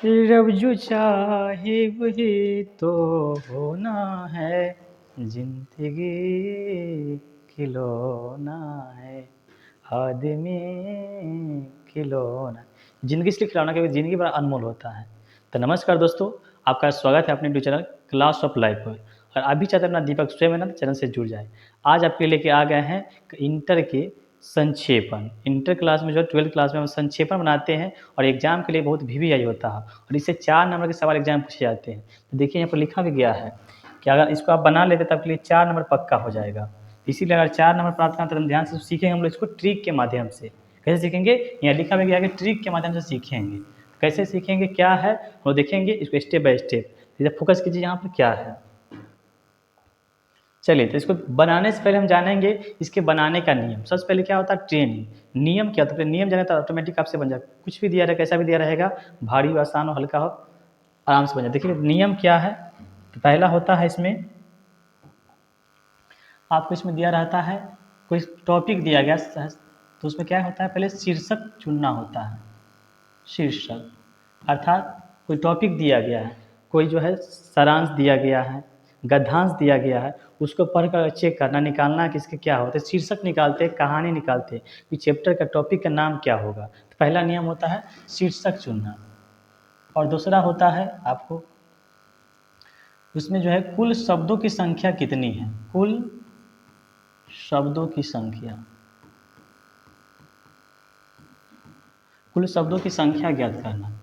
रब जो चाहे वही तो होना है, जिंदगी खिलौना है, आदमी खिलौना। जिंदगी इसलिए खिलौना क्योंकि जिंदगी बड़ा अनमोल होता है। तो नमस्कार दोस्तों, आपका स्वागत है अपने YouTube channel class of life पर। और अभी चाहते अपना दीपक स्वयं है ना, चैनल से जुड़ जाए। आज आपके लेके आ गए हैं इंटर के संक्षेपण। इंटर क्लास में जो 12th क्लास में हम संक्षेपण बनाते हैं और एग्जाम के लिए बहुत वीवीआई होता है और इससे 4 नंबर के सवाल एग्जाम पूछे जाते हैं। तो देखिए यहाँ पर लिखा भी गया है कि अगर इसको आप बना लेते तो आपके लिए 4 नंबर पक्का हो जाएगा। इसीलिए अगर 4 नंबर प्राप्त करना तो ध्यान से सीखेंगे हम लोग इसको ट्रिक के माध्यम से। कैसे सीखेंगे? यहाँ लिखा भी गया है कि ट्रिक के माध्यम से सीखेंगे। कैसे सीखेंगे, क्या है वो देखेंगे इसको स्टेप बाय स्टेप। फोकस कीजिए यहाँ पर क्या है। चलिए तो इसको बनाने से पहले हम जानेंगे इसके बनाने का नियम। सबसे पहले क्या होता है? ट्रेनिंग। नियम क्या होता है? नियम जाने तो ऑटोमेटिक आपसे बन जाएगा। कुछ भी दिया रहेगा, कैसा भी दिया रहेगा, भारी हो, आसान हो, हल्का हो, आराम से बन जाए। देखिए नियम क्या है। तो पहला होता है इसमें आपको इसमें दिया रहता है कोई टॉपिक दिया गया तो उसमें क्या होता है, पहले शीर्षक चुनना होता है। शीर्षक अर्थात कोई टॉपिक दिया गया है, कोई जो है सारांश दिया गया है, गद्यांश दिया गया है, उसको पढ़कर चेक करना, निकालना कि इसके क्या होते हैं। शीर्षक निकालते हैं, कहानी निकालते हैं कि चैप्टर का टॉपिक का नाम क्या होगा। तो पहला नियम होता है शीर्षक चुनना। और दूसरा होता है आपको उसमें जो है कुल शब्दों की संख्या कितनी है, कुल शब्दों की संख्या, कुल शब्दों की संख्या ज्ञात करना।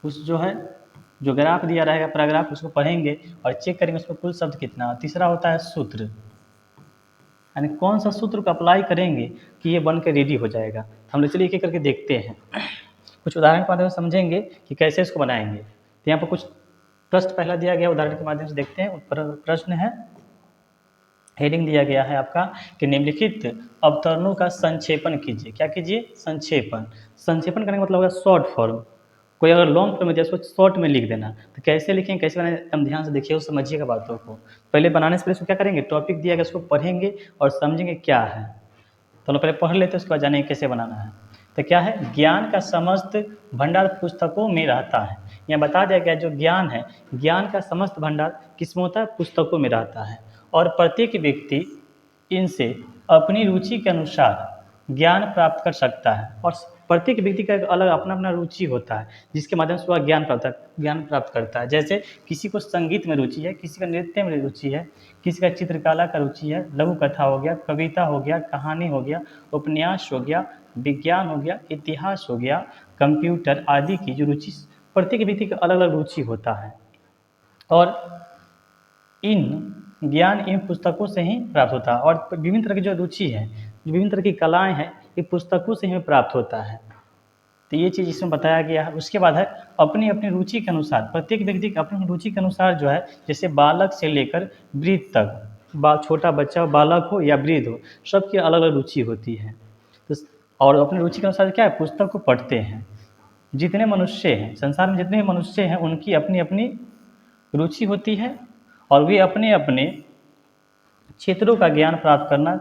उस जो है जो ग्राफ दिया रहेगा पैराग्राफ, उसको पढ़ेंगे और चेक करेंगे उसमें कुल शब्द कितना। तीसरा होता है सूत्र, यानी कौन सा सूत्र को अप्लाई करेंगे कि ये बन के रेडी हो जाएगा। तो हम लोग चलिए एक एक करके देखते हैं। कुछ उदाहरण के माध्यम से समझेंगे कि कैसे इसको बनाएंगे। तो यहाँ पर कुछ प्रश्न पहला दिया गया, उदाहरण के माध्यम से देखते हैं। प्रश्न है, हेडिंग दिया गया है आपका कि निम्नलिखित अवतरणों का संक्षेपण कीजिए। क्या कीजिए? संक्षेपण। संक्षेपण करने का मतलब होगा शॉर्ट फॉर्म। कोई अगर लॉन्ग फॉर्म में दिया उसको शॉर्ट में लिख देना। तो कैसे लिखेंगे, कैसे बनाएं, एकदम ध्यान से देखिए और समझिएगा बातों को। पहले बनाने से पहले उसको क्या करेंगे, टॉपिक दिया गया उसको पढ़ेंगे और समझेंगे क्या है। तो हम लोग पहले पढ़ लेते हैं, उसके बाद जानेंगे कैसे बनाना है। तो क्या है, ज्ञान का समस्त भंडार पुस्तकों में रहता है। यहाँ बता दिया गया जो ज्ञान है, ज्ञान का समस्त भंडार किसमें होता है? पुस्तकों में रहता है। और प्रत्येक व्यक्ति इनसे अपनी रुचि के अनुसार ज्ञान प्राप्त कर सकता है। और प्रत्येक व्यक्ति का एक अलग अपना अपना रुचि होता है जिसके माध्यम से वह ज्ञान प्राप्त करता है। जैसे किसी को संगीत में रुचि है, किसी का नृत्य में रुचि है, किसी का चित्रकला का रुचि है, लघु कथा हो गया, कविता हो गया, कहानी हो गया, उपन्यास हो गया, विज्ञान हो गया, इतिहास हो गया, कंप्यूटर आदि की जो रुचि, प्रत्येक व्यक्ति का अलग अलग रुचि होता है। और ज्ञान इन पुस्तकों से ही प्राप्त होता है। और विभिन्न तरह की जो रुचि है, जो विभिन्न तरह की कलाएं हैं, ये पुस्तकों से ही प्राप्त होता है। तो ये चीज़ इसमें बताया गया है। उसके बाद है अपनी अपनी रुचि के अनुसार, प्रत्येक व्यक्ति की अपनी रुचि के अनुसार जो है, जैसे बालक से लेकर वृद्ध तक, छोटा बच्चा बालक हो या वृद्ध हो, सबकी अलग अलग रुचि होती है। तो और अपनी रुचि के अनुसार क्या है, पुस्तक को पढ़ते हैं। जितने मनुष्य हैं संसार में, जितने भी मनुष्य हैं, उनकी अपनी अपनी रुचि होती है और वे अपने अपने क्षेत्रों का ज्ञान प्राप्त करना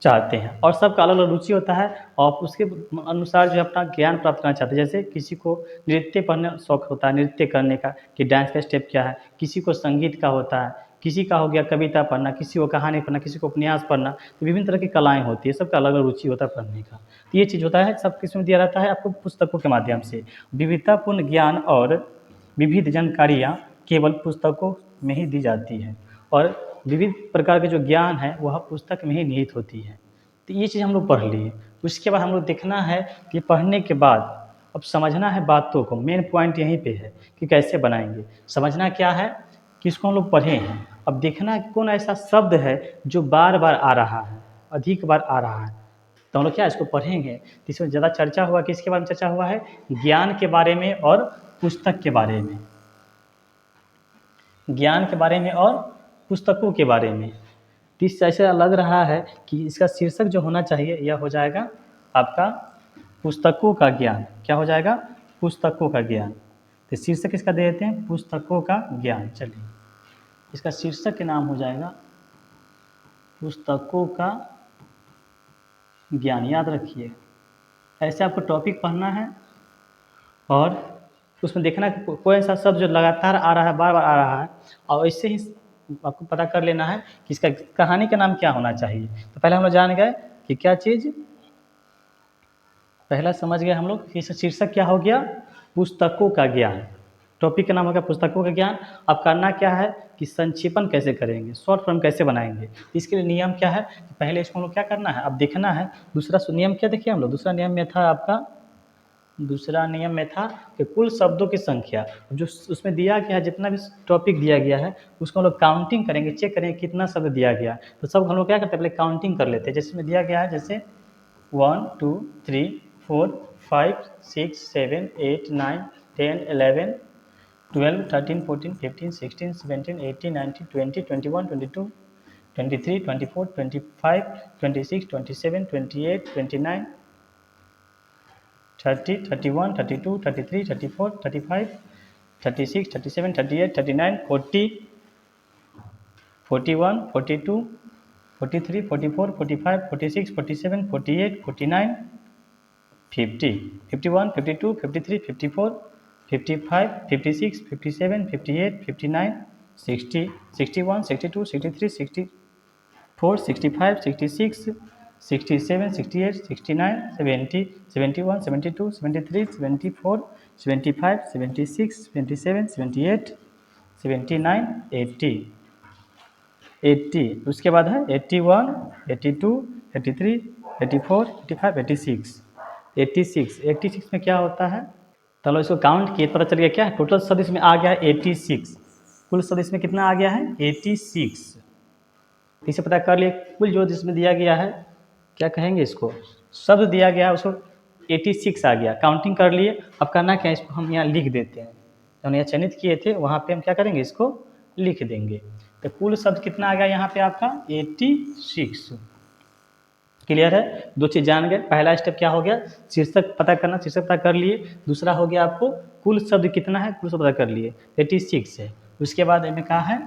चाहते हैं। और सबका अलग अलग रुचि होता है और उसके अनुसार जो है अपना ज्ञान प्राप्त करना चाहते हैं। जैसे किसी को नृत्य पढ़ने शौक होता है, नृत्य करने का कि डांस का स्टेप क्या है, किसी को संगीत का होता है, किसी का हो गया कविता पढ़ना, किसी को कहानी पढ़ना, किसी को उपन्यास पढ़ना। तो विभिन्न तरह की कलाएँ होती है, सबका अलग अलग रुचि होता है पढ़ने का। तो ये चीज़ होता है, सब किसमें दिया रहता है आपको, पुस्तकों के माध्यम से। विविधतापूर्ण ज्ञान और विविध जानकारियाँ केवल पुस्तकों में ही दी जाती है और विविध प्रकार के जो ज्ञान है वह पुस्तक में ही निहित होती है। तो ये चीज़ हम लोग पढ़ लिए। उसके बाद हम लोग देखना है कि पढ़ने के बाद अब समझना है बातों को। मेन पॉइंट यहीं पे है कि कैसे बनाएंगे। समझना क्या है कि इसको हम लोग पढ़े हैं। अब देखना है कि कौन ऐसा शब्द है जो बार बार आ रहा है, अधिक बार आ रहा है। तो हम लोग क्या इसको पढ़ेंगे। तो इसमें ज़्यादा चर्चा हुआ, किसके बारे में चर्चा हुआ है? ज्ञान के बारे में और पुस्तक के बारे में। ज्ञान के बारे में और पुस्तकों के बारे में। तो इससे ऐसा लग रहा है कि इसका शीर्षक जो होना चाहिए यह हो जाएगा आपका पुस्तकों का ज्ञान। क्या हो जाएगा? पुस्तकों का ज्ञान। तो शीर्षक इसका दे देते हैं पुस्तकों का ज्ञान। चलिए इसका शीर्षक के नाम हो जाएगा पुस्तकों का ज्ञान। याद रखिए, ऐसे आपको टॉपिक पढ़ना है और तो उसमें देखना कि कोई ऐसा शब्द जो लगातार आ रहा है, बार बार आ रहा है, और इससे ही आपको पता कर लेना है कि इसका कहानी का नाम क्या होना चाहिए। तो पहले हम लोग जान गए कि क्या चीज़, पहला समझ गए हम लोग कि इसका शीर्षक क्या हो गया, पुस्तकों का ज्ञान। टॉपिक का नाम हो गया पुस्तकों का ज्ञान। अब करना क्या है कि संक्षेपण कैसे करेंगे, शॉर्ट फॉर्म कैसे बनाएंगे। इसके लिए नियम क्या है कि पहले इसको हम लोग क्या करना है, अब देखना है। दूसरा नियम क्या देखिए हम लोग, दूसरा नियम में था आपका, दूसरा नियम में था कि कुल शब्दों की संख्या जो उसमें दिया गया है, जितना भी टॉपिक दिया गया है उसको हम लोग काउंटिंग करेंगे, चेक करेंगे कितना शब्द दिया गया। तो सब हम लोग क्या करते हैं, पहले काउंटिंग कर लेते हैं। जैसे में दिया गया है, जैसे 1 2 3 4 5 6 7 8 9 10 11 12 13 14 15 16 17 18 19 20 21 22 23 24 25 26 27 28 29 30 31 32 33 34 35 36 37 38 39 40 41 42 43 44 45 46 47 48 49 50 51 52 53 54 55 56 57 58 59 60 61 62 63 64 65 66 67 68 69 70 71 72 73 74 75 76 77 78 79 80 80। उसके बाद है 81 82 83 84 85 86 86। 86 में क्या होता है, चलो इसको काउंट किए पता चल गया क्या है, टोटल शब्द इसमें आ गया है 86। कुल शब्द इसमें कितना आ गया है 86। इसे पता कर लिए कुल जो जिसमें दिया गया है, क्या कहेंगे इसको, शब्द दिया गया है उसको 86 आ गया, काउंटिंग कर लिए। अब करना क्या है, इसको हम यहाँ लिख देते हैं, तो हम यहाँ चयनित किए थे वहाँ पे हम क्या करेंगे, इसको लिख देंगे। तो कुल शब्द कितना आ गया यहाँ पे आपका 86। क्लियर है, दो चीज़ जान गए। पहला स्टेप क्या हो गया, शीर्षक पता करना, शीर्षक पता कर लिए। दूसरा हो गया आपको कुल शब्द कितना है, कुल शब्द पता कर लिए 86 है। उसके बाद इनमें कहा है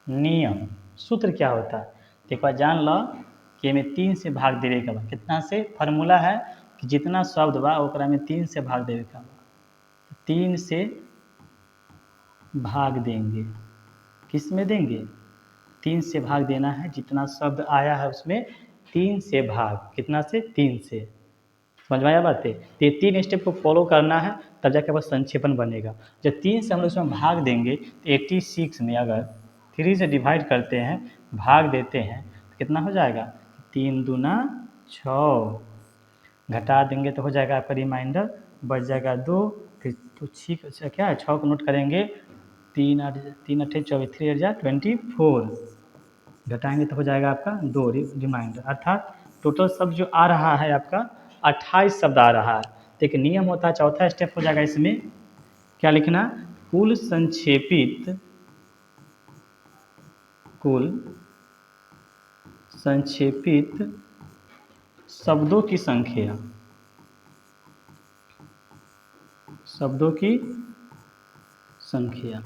नियम, सूत्र क्या होता है, तो एक बार जान लो कि में 3 से भाग देवे का बा, कितना से, फार्मूला है कि जितना शब्द बा ओकरा में 3 से भाग देवे का बा। 3 से भाग देंगे, किस में देंगे, 3 से भाग देना है, जितना शब्द आया है उसमें 3 से भाग, कितना से, 3 से। समझ में आया बात है, तो ये 3 स्टेप को फॉलो करना है, तब जाके बस संक्षेपण बनेगा। जब 3 से हम लोग उसमें भाग देंगे तो 86 में अगर 3 से डिवाइड करते हैं, भाग देते हैं, तो कितना हो जाएगा, 3 दूना 6, घटा देंगे तो हो जाएगा आपका रिमाइंडर, बच जाएगा 2, फिर तो 6 क्या है, 6 को नोट करेंगे, 3 8 3 8 24, 3 8 24, घटाएंगे तो हो जाएगा आपका 2 रिमाइंडर, अर्थात टोटल शब्द जो आ रहा है आपका 28 शब्द आ रहा है। तो एक नियम होता है, चौथा स्टेप हो जाएगा इसमें, क्या लिखना, कुल संक्षेपित शब्दों की संख्या, शब्दों की संख्या।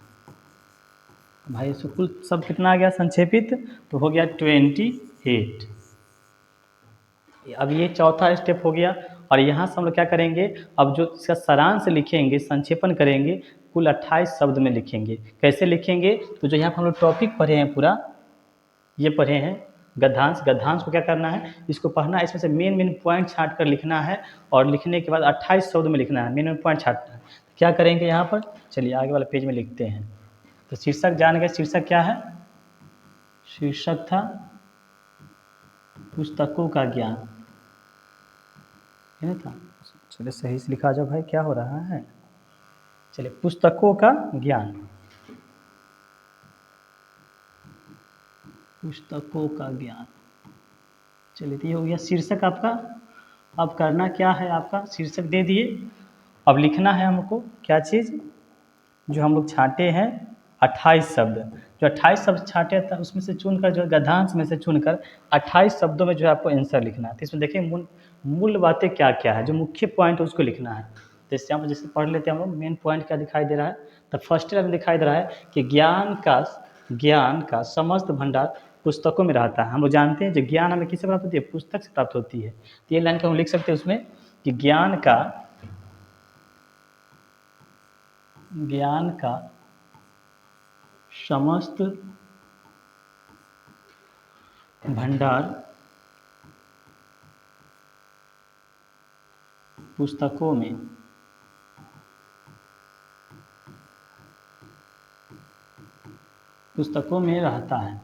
भाई इसको कुल शब्द कितना आ गया संक्षेपित, तो हो गया 28। अब ये चौथा स्टेप हो गया। और यहाँ से हम लोग क्या करेंगे, अब जो इसका सारांश लिखेंगे, संक्षेपण करेंगे, कुल 28 शब्द में लिखेंगे। कैसे लिखेंगे, तो जो यहाँ पर हम लोग टॉपिक पढ़े हैं पूरा, ये पढ़े हैं गद्यांश, गद्यांश को क्या करना है, इसको पढ़ना है, इसमें से मेन मेन पॉइंट छाँट कर लिखना है, और लिखने के बाद 28 शब्द में लिखना है, मेन मेन पॉइंट छाँटना है। क्या करेंगे यहाँ पर, चलिए आगे वाले पेज में लिखते हैं। तो शीर्षक जान गए, शीर्षक क्या है, शीर्षक था पुस्तकों का ज्ञान, है था। चलिए सही से लिखा जाओ भाई, क्या हो रहा है, चलिए पुस्तकों का ज्ञान, पुस्तकों का ज्ञान। चलिए तो ये हो गया शीर्षक आपका। अब करना क्या है, आपका शीर्षक दे दिए, अब लिखना है हमको क्या चीज़, जो हम लोग छाँटे हैं 28 शब्द, जो 28 शब्द छाँटे था उसमें से चुनकर, जो गद्यांश में से चुनकर 28 शब्दों में जो है आपको आंसर लिखना है। तो इसमें देखिए मूल बातें क्या क्या है, जो मुख्य पॉइंट है उसको लिखना है। जैसे हम जैसे पढ़ लेते हैं हम लोग, मेन पॉइंट क्या दिखाई दे रहा है, तो फर्स्ट में दिखाई दे रहा है कि ज्ञान का समस्त भंडार पुस्तकों में रहता है। हम लोग जानते हैं जो ज्ञान हमें किससे प्राप्त होती है, पुस्तक से प्राप्त होती है। तो ये लाइन को हम लिख सकते हैं उसमें कि ज्ञान का ज्ञान का समस्त भंडार पुस्तकों में रहता है।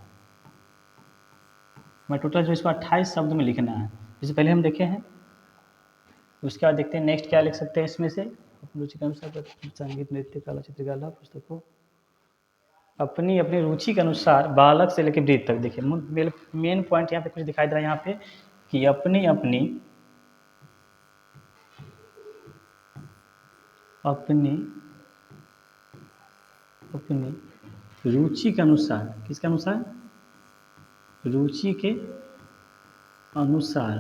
मैं टोटल जो इसको 28 शब्द में लिखना है, जिससे पहले हम देखे हैं। उसके बाद देखते हैं नेक्स्ट क्या लिख सकते हैं इसमें से। अपनी रुचि के अनुसार संगीत, नृत्य, कला, चित्रकला पुस्तकों अपनी अपनी रुचि के अनुसार बालक से लेकर वृद्ध तक। देखिए मेन पॉइंट यहाँ पे कुछ दिखाई दे रहा है यहाँ पे कि अपनी अपनी रुचि के अनुसार, किसके अनुसार? रुचि के अनुसार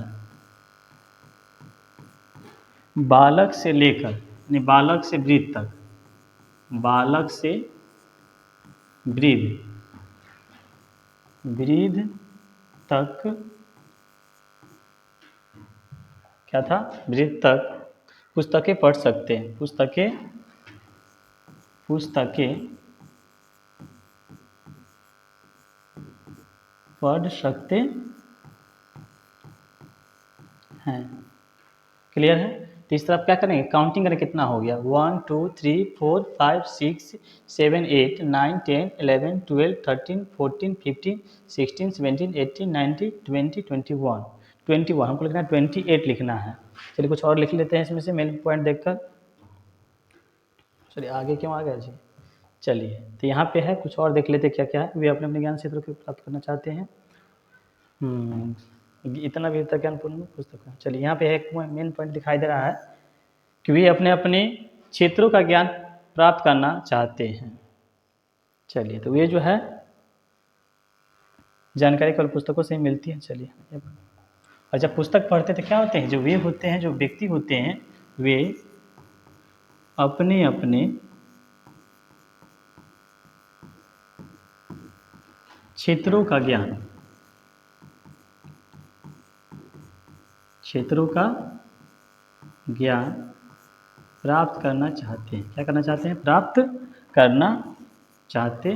बालक से लेकर, यानी बालक से वृद्ध तक, बालक से वृद्ध तक क्या था? वृद्ध तक पुस्तकें पढ़ सकते हैं। पुस्तकें पढ़ सकते हैं। क्लियर है? तो इस तरह आप क्या करेंगे, काउंटिंग करें कितना हो गया। 1 2 3 4 5 6 7 8 9 10 11 12 13 14 15 16 17 18 19 20 21 हमको लिखना है 28 लिखना है। चलिए कुछ और लिख लेते हैं इसमें से मेन पॉइंट देखकर। चलिए आगे क्यों आ गया जी। चलिए तो यहाँ पे है, कुछ और देख लेते क्या क्या है। वे अपने अपने ज्ञान क्षेत्र को प्राप्त करना चाहते हैं। इतना भी तक ज्ञानपूर्ण पुस्तक है। चलिए यहाँ पे एक मेन पॉइंट दिखाई दे रहा है कि वे अपने अपने क्षेत्रों का ज्ञान प्राप्त करना चाहते हैं। चलिए तो ये जो है जानकारी केवल पुस्तकों से ही मिलती है। चलिए और जब पुस्तक पढ़ते तो क्या होते हैं, जो वे होते हैं, जो व्यक्ति होते हैं, वे अपने अपने क्षेत्रों का ज्ञान प्राप्त करना चाहते हैं। क्या करना चाहते हैं? प्राप्त करना चाहते।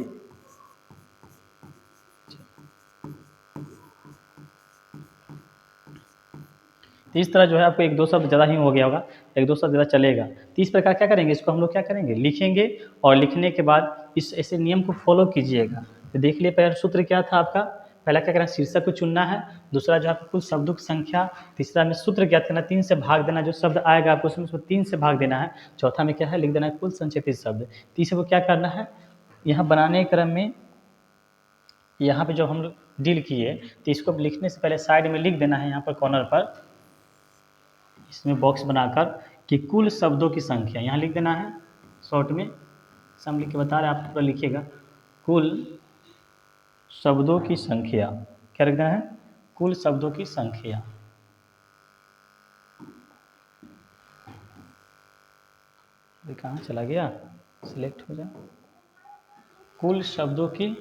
तो इस तरह जो है आपको एक दो शब्द ज़्यादा ही हो गया होगा, एक दो शब्द ज़्यादा चलेगा। तो इस प्रकार क्या करेंगे, इसको हम लोग क्या करेंगे, लिखेंगे और लिखने के बाद इस ऐसे नियम को फॉलो कीजिएगा। तो देख लिए पहला सूत्र क्या था आपका, पहला क्या करना है, शीर्षक को चुनना है। दूसरा जो है कुल शब्दों की संख्या। तीसरा में सूत्र क्या करना, 3 से भाग देना, जो शब्द आएगा आपको उसमें उसको 3 से भाग देना है। चौथा में क्या है, लिख देना है कुल संक्षेपित शब्द। तीसरे को क्या करना है, यहाँ बनाने के क्रम में यहाँ पे जो हम लोग डील किए, तो इसको लिखने से पहले साइड में लिख देना है, यहाँ पर कॉर्नर पर इसमें बॉक्स बनाकर कि कुल शब्दों की संख्या, यहाँ लिख देना है शॉर्ट में। सम लिख के बता रहे हैं, आप पूरा लिखिएगा। कुल शब्दों की संख्या, क्या लिखना है, कुल शब्दों की संख्या। ये कहाँ चला गया, सिलेक्ट हो जाए। कुल शब्दों की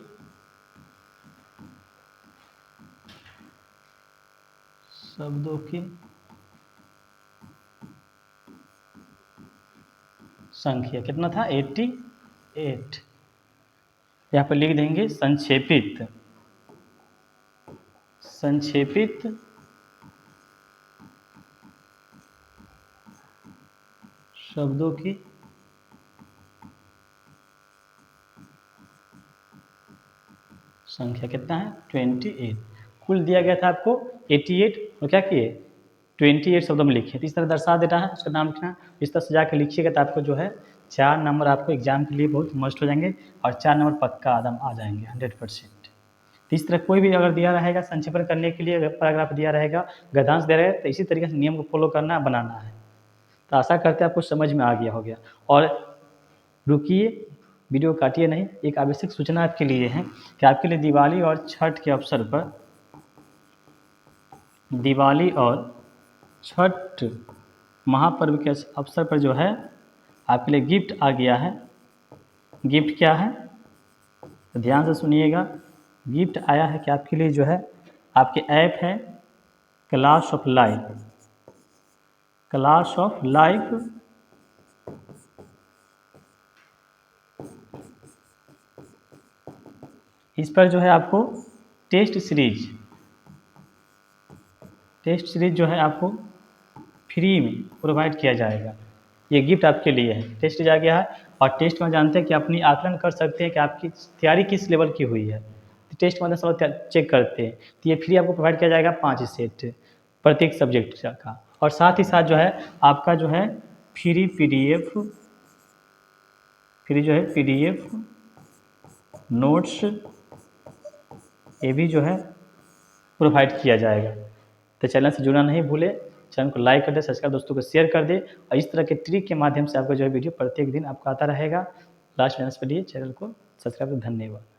संख्या कितना था, 88। यहाँ पर लिख देंगे संक्षेपित शब्दों की संख्या कितना है, 28। कुल दिया गया था आपको 88 और क्या किए, 28 शब्दों में लिखिए। तो इस तरह दर्शा देना है, उसका नाम लिखना। इस तरह से जाकर लिखिएगा तो आपको जो है 4 नंबर आपको एग्जाम के लिए बहुत मस्ट हो जाएंगे और 4 नंबर पक्का आदम आ जाएंगे 100%। तो इस तरह कोई भी अगर दिया रहेगा संक्षेपण करने के लिए, अगर पैराग्राफ दिया रहेगा, गद्यांश दे रहेगा, तो इसी तरीके से नियम को फॉलो करना, बनाना है। तो आशा करते हैं आपको समझ में आ गया होगा। और रुकिए, वीडियो काटिए नहीं। एक आवश्यक सूचना आपके लिए है कि आपके लिए दिवाली और छठ के अवसर पर, दिवाली और छठ महापर्व के अवसर पर जो है आपके लिए गिफ्ट आ गया है। गिफ्ट क्या है, तो ध्यान से सुनिएगा। गिफ्ट आया है कि आपके लिए जो है आपके ऐप है क्लास ऑफ लाइफ इस पर जो है आपको टेस्ट सीरीज जो है आपको फ्री में प्रोवाइड किया जाएगा। ये गिफ्ट आपके लिए है। टेस्ट सीरीज आ गया है और टेस्ट में जानते हैं कि अपनी आकलन कर सकते हैं कि आपकी तैयारी किस लेवल की हुई है। तो टेस्ट में सब चेक करते हैं। तो ये फ्री आपको प्रोवाइड किया जाएगा 5 सेट प्रत्येक सब्जेक्ट का। और साथ ही साथ जो है आपका जो है फ्री पीडीएफ नोट्स ये भी जो है प्रोवाइड किया जाएगा। तो चैनल से जुड़ना नहीं भूले, चैनल को लाइक कर दे, सब्सक्राइब दोस्तों को शेयर कर दे और इस तरह के ट्रिक के माध्यम से आपका जो है वीडियो प्रत्येक दिन आपका आता रहेगा। लास्ट में इसके लिए चैनल को सब्सक्राइब। धन्यवाद।